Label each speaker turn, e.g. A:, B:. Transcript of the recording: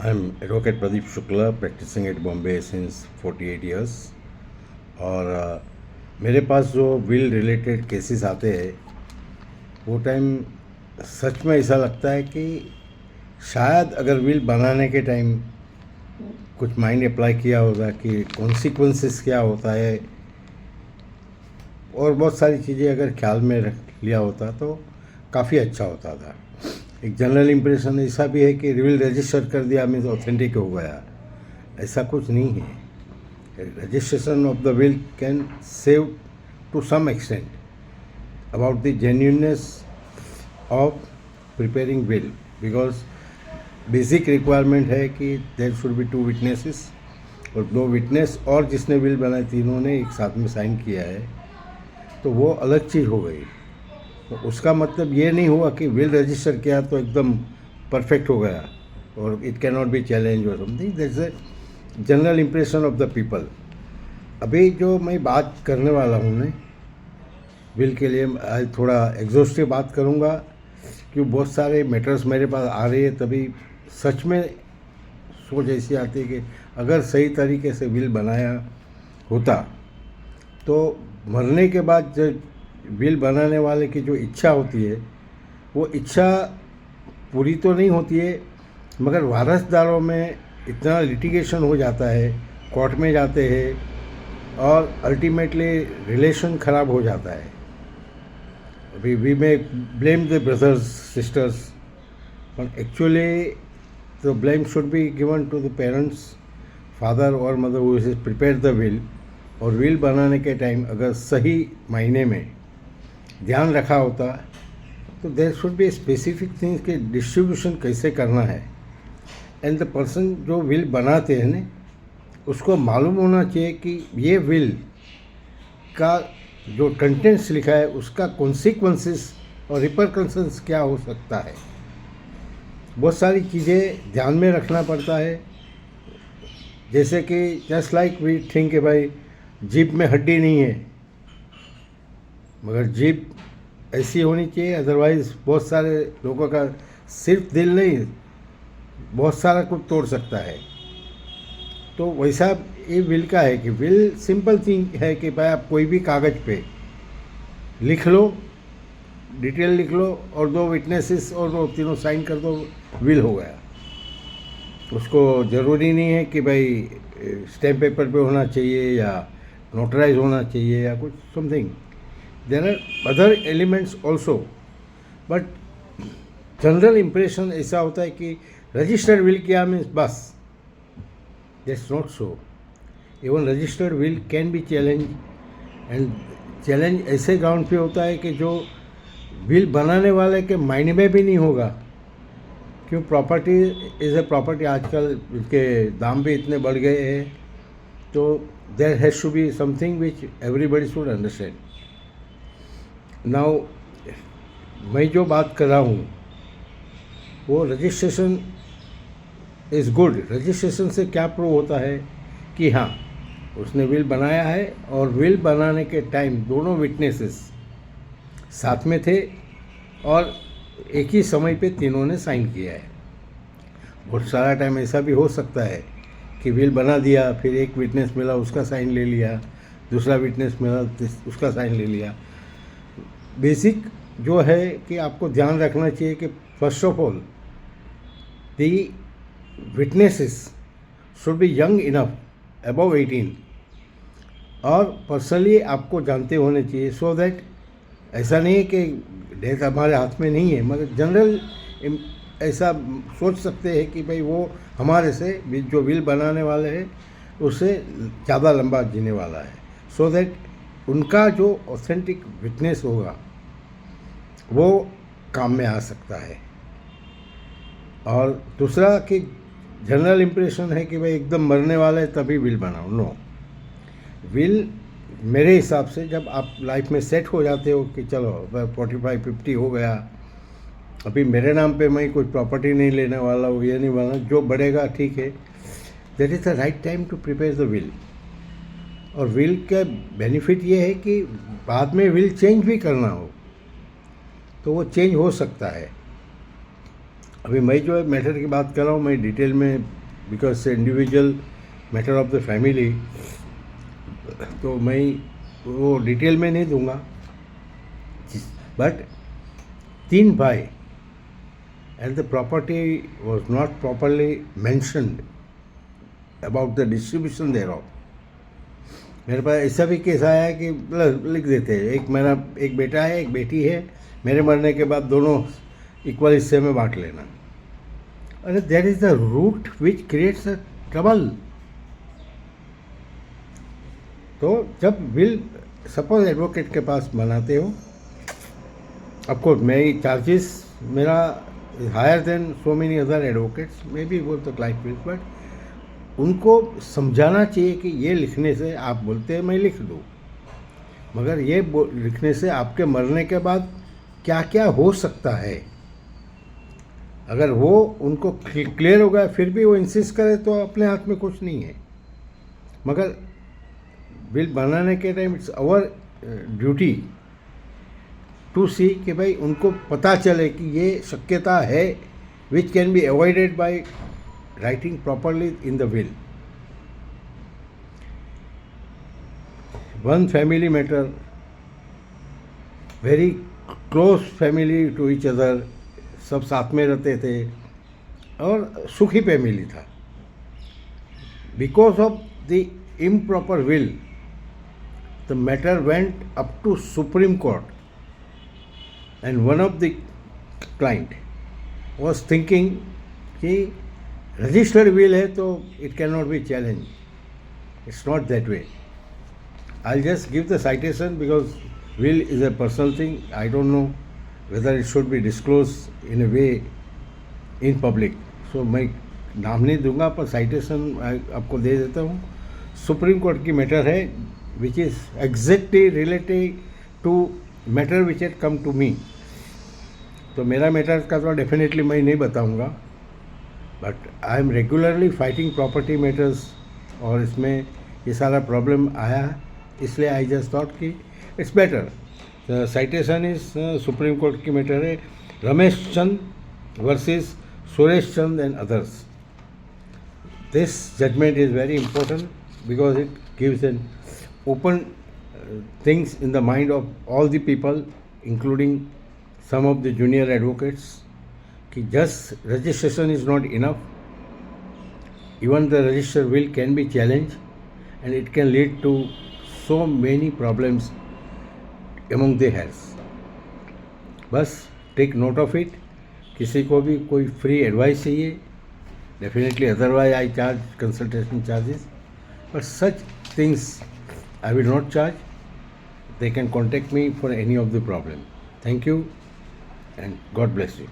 A: I'm Advocate Pradeep Shukla, practicing at Bombay since 48 years. और मेरे पास जो विल रिलेटेड केसेस आते हैं वो टाइम सच में ऐसा लगता है कि शायद अगर विल बनाने के टाइम कुछ माइंड अप्लाई किया होगा कि कॉन्सिक्वेंसेस क्या होता है और बहुत सारी चीज़ें अगर ख्याल में रख लिया होता तो काफ़ी अच्छा होता था। एक जनरल इम्प्रेशन ऐसा भी है कि विल रजिस्टर कर दिया मीन्स ऑथेंटिक हो गया, ऐसा कुछ नहीं है। Registration of the will can save to some extent about the genuineness of preparing will, because basic requirement है कि देयर शुड बी 2 विटनेसेस, और 2 विटनेस और जिसने विल बनाई तीनों ने एक साथ में साइन किया है तो वो अलग चीज़ हो गई। तो उसका मतलब ये नहीं हुआ कि विल रजिस्टर किया तो एकदम परफेक्ट हो गया और it can not be challenge और something. That's a general impression of the people. अभी जो मैं बात करने वाला हूँ ना विल के लिए, आज थोड़ा एग्जॉस्टिव बात करूँगा क्योंकि बहुत सारे मैटर्स मेरे पास आ रही है, तभी सच में सोच ऐसी आती है कि अगर सही तरीके से विल बनाया होता तो मरने के बाद जो विल बनाने वाले की जो इच्छा होती है वो इच्छा पूरी तो नहीं होती है, मगर वारसदारों में इतना लिटिगेशन हो जाता है, कोर्ट में जाते हैं और अल्टीमेटली रिलेशन ख़राब हो जाता है। We may blame the brothers sisters, but actually the blame should be given to the parents, father और mother who is prepare the will. और विल बनाने के टाइम अगर सही मायने में ध्यान रखा होता तो there should be specific things के डिस्ट्रीब्यूशन कैसे करना है। एंड द पर्सन जो विल बनाते हैं ना उसको मालूम होना चाहिए कि ये विल का जो कंटेंट्स लिखा है उसका कॉन्सिक्वेंसेस और रिपरकशंस क्या हो सकता है। बहुत सारी चीज़ें ध्यान में रखना पड़ता है, जैसे कि जस्ट लाइक वी थिंक कि भाई जीभ में हड्डी नहीं है, मगर जीभ ऐसी होनी चाहिए, अदरवाइज़ बहुत सारे लोगों का सिर्फ दिल नहीं बहुत सारा कुछ तोड़ सकता है। तो वैसा ये विल का है कि विल सिंपल थिंग है कि भाई आप कोई भी कागज़ पे लिख लो, डिटेल लिख लो और 2 विटनेसेस और 2 तीनों साइन कर दो, विल हो गया। उसको ज़रूरी नहीं है कि भाई स्टैम्प पेपर पे होना चाहिए या नोटराइज होना चाहिए या कुछ something. There are other elements also, but general impression ऐसा होता है कि रजिस्टर्ड विल किया मीन्स बस। That's not so. Even registered will can be challenge, and challenge ऐसे ग्राउंड पे होता है कि जो विल बनाने वाले के माइंड में भी नहीं होगा, क्यों प्रॉपर्टी इज़ ए प्रॉपर्टी। आजकल इसके दाम भी इतने बढ़ गए हैं, तो there has to be something which everybody should understand. Now मैं जो बात कर रहा हूँ वो रजिस्ट्रेशन इज़ गुड। रजिस्ट्रेशन से क्या प्रूव होता है कि हाँ उसने विल बनाया है और विल बनाने के टाइम दोनों विटनेसेस साथ में थे और एक ही समय पे तीनों ने साइन किया है। बहुत सारा टाइम ऐसा भी हो सकता है कि विल बना दिया, फिर एक विटनेस मिला उसका साइन ले लिया, दूसरा विटनेस मिला उसका साइन ले लिया। बेसिक जो है कि आपको ध्यान रखना चाहिए कि first of all the witnesses should be young enough, above 18, और पर्सनली आपको जानते होने चाहिए, सो दैट ऐसा नहीं है कि डेथ हमारे हाथ में नहीं है, मगर जनरल ऐसा सोच सकते हैं कि भाई वो हमारे से जो विल बनाने वाले हैं उससे ज़्यादा लंबा जीने वाला है, सो दैट उनका जो ऑथेंटिक विटनेस होगा वो काम में आ सकता है। और दूसरा कि जनरल इम्प्रेशन है कि भाई एकदम मरने वाला है तभी विल बनाओ। नो, विल मेरे हिसाब से जब आप लाइफ में सेट हो जाते हो कि चलो 45-50 हो गया, अभी मेरे नाम पे मैं कोई प्रॉपर्टी नहीं लेने वाला हूँ, ये नहीं बना, जो बढ़ेगा ठीक है, that is the right time to prepare the will. और विल का बेनिफिट ये है कि बाद में विल चेंज भी करना हो तो वो चेंज हो सकता है। अभी मैं जो मैटर की बात कर रहा हूँ मैं डिटेल में, because individual matter of the family, तो मैं वो डिटेल में नहीं दूंगा। बट 3 भाई and the property was not properly mentioned about the distribution thereof. मेरे पास ऐसा भी केस आया है कि लिख देते हैं एक बेटा है एक बेटी है, मेरे मरने के बाद दोनों इक्वल हिस्से में बांट लेना। अरे that is the root which creates a trouble. तो जब विल सपोज एडवोकेट के पास बनाते हो, ऑफकोर्स मेरी चार्जेस मेरा higher than so many other advocates, may be वो तो क्लाइंट विल, बट उनको समझाना चाहिए कि ये लिखने से, आप बोलते हैं मैं लिख दूँ, मगर ये लिखने से आपके मरने के बाद क्या क्या हो सकता है। अगर वो उनको क्लियर हो गया फिर भी वो इंसिस्ट करे तो अपने हाथ में कुछ नहीं है। मगर बिल बनाने के time it's our duty to see कि भाई उनको पता चले कि ये शक्यता है which can be avoided by writing properly in the will. One family matter, very close family to each other, सब साथ में रहते थे और सुखी फैमिली था। Because of the improper will the matter went up to Supreme Court and one of the client was thinking कि registered will है तो it cannot be challenged. It's not that way. I'll just give the citation because will is a personal thing. I don't know whether it should be disclosed in a way in public. So मैं नाम नहीं दूंगा पर citation आपको दे देता हूँ। Supreme Court की मैटर है which is exactly related to matter which had come to me. तो मेरा मैटर का तो डेफिनेटली मैं नहीं बताऊंगा, but I am regularly fighting property matters और इसमें ये सारा प्रॉब्लम आया, इसलिए आई जस्ट थॉट कि it's better. Citation is Supreme Court की मैटर है Ramesh Chand versus Suresh Chand and others. This judgement is very important because it gives an open things in the mind of all the people, including some of the junior advocates, कि just registration is not enough. Even the registered will can be challenged and it can lead to so many problems among the heirs. बस take note of it. किसी को भी कोई free advice चाहिए, definitely otherwise I charge consultation charges, but such things I will not charge. They can contact me for any of the problem. Thank you and God bless you.